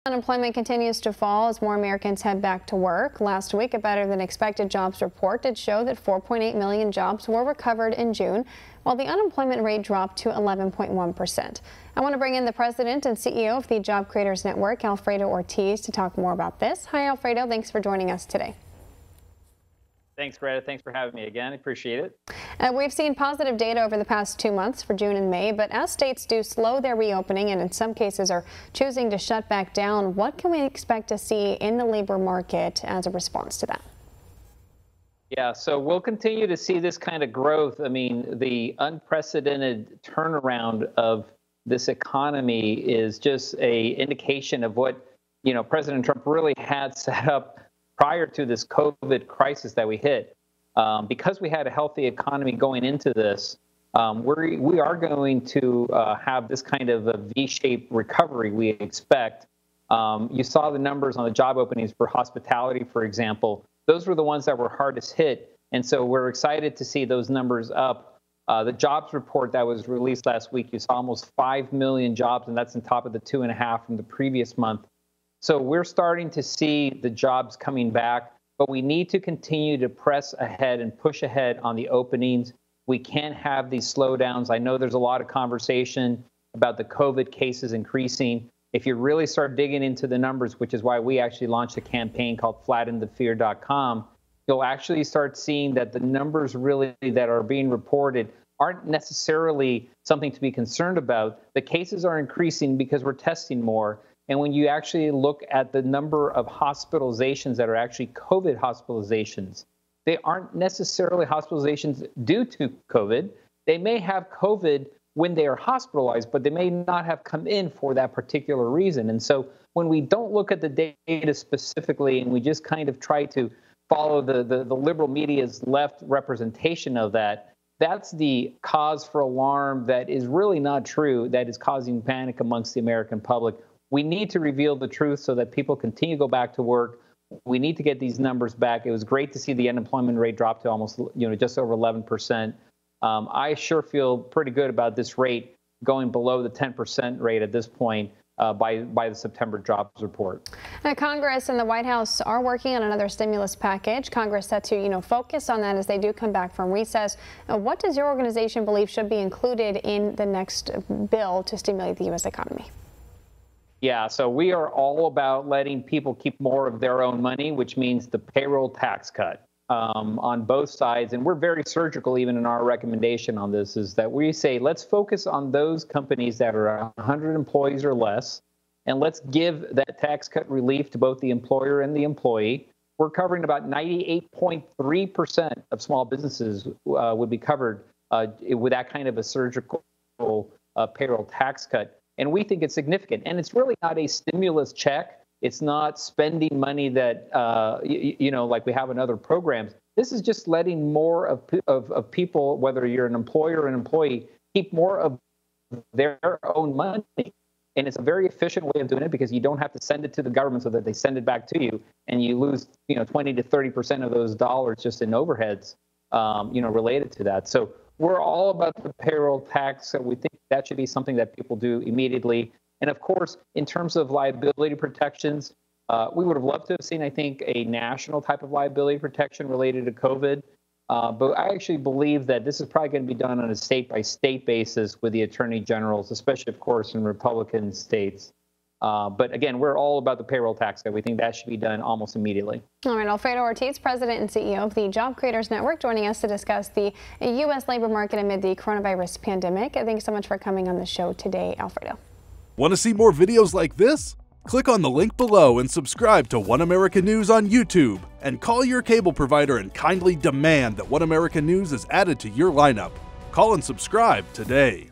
Unemployment continues to fall as more Americans head back to work. Last week, a better than expected jobs report did show that 4.8 million jobs were recovered in June, while the unemployment rate dropped to 11.1%. I want to bring in the president and CEO of the Job Creators Network, Alfredo Ortiz, to talk more about this. Hi, Alfredo. Thanks for joining us today. Thanks, Greta. Thanks for having me again. I appreciate it. We've seen positive data over the past 2 months for June and May, but as states do slow their reopening and in some cases are choosing to shut back down, what can we expect to see in the labor market as a response to that? Yeah, so we'll continue to see this kind of growth. I mean, the unprecedented turnaround of this economy is just an indication of what, President Trump really had set up prior to this COVID crisis that we hit. Because we had a healthy economy going into this, we are going to have this kind of a V-shaped recovery we expect. You saw the numbers on the job openings for hospitality, for example. Those were the ones that were hardest hit. And so we're excited to see those numbers up. The jobs report that was released last week, you saw almost 5 million jobs, and that's on top of the 2.5 from the previous month. So we're starting to see the jobs coming back, but we need to continue to press ahead and push ahead on the openings. We can't have these slowdowns. I know there's a lot of conversation about the COVID cases increasing. If you really start digging into the numbers, which is why we actually launched a campaign called flattenthefear.com, you'll actually start seeing that the numbers really that are being reported aren't necessarily something to be concerned about. The cases are increasing because we're testing more. And when you actually look at the number of hospitalizations that are actually COVID hospitalizations, they aren't necessarily hospitalizations due to COVID. They may have COVID when they are hospitalized, but they may not have come in for that particular reason. And so when we don't look at the data specifically and we just kind of try to follow the liberal media's left representation of that, that's the cause for alarm that is really not true, that is causing panic amongst the American public. We need to reveal the truth so that people continue to go back to work. We need to get these numbers back. It was great to see the unemployment rate drop to almost, just over 11%. I sure feel pretty good about this rate going below the 10% rate at this point by the September jobs report. Now, Congress and the White House are working on another stimulus package. Congress set to, focus on that as they do come back from recess. What does your organization believe should be included in the next bill to stimulate the U.S. economy? Yeah, so we are all about letting people keep more of their own money, which means the payroll tax cut on both sides. And we're very surgical even in our recommendation on this, is that we say, let's focus on those companies that are 100 employees or less, and let's give that tax cut relief to both the employer and the employee. We're covering about 98.3% of small businesses would be covered with that kind of a surgical payroll tax cut. And we think it's significant. And it's really not a stimulus check. It's not spending money that, like we have in other programs. This is just letting more of people, whether you're an employer or an employee, keep more of their own money. And it's a very efficient way of doing it because you don't have to send it to the government so that they send it back to you. And you lose, 20 to 30% of those dollars just in overheads, related to that. So we're all about the payroll tax. So we think that should be something that people do immediately. And of course, in terms of liability protections, we would have loved to have seen, I think, a national type of liability protection related to COVID. But I actually believe that this is probably going to be done on a state-by-state basis with the attorney generals, especially, of course, in Republican states. But again, we're all about the payroll tax cut. We think that should be done almost immediately. All right, Alfredo Ortiz, President and CEO of the Job Creators Network, joining us to discuss the U.S. labor market amid the coronavirus pandemic. Thanks so much for coming on the show today, Alfredo. Want to see more videos like this? Click on the link below and subscribe to One America News on YouTube. And call your cable provider and kindly demand that One America News is added to your lineup. Call and subscribe today.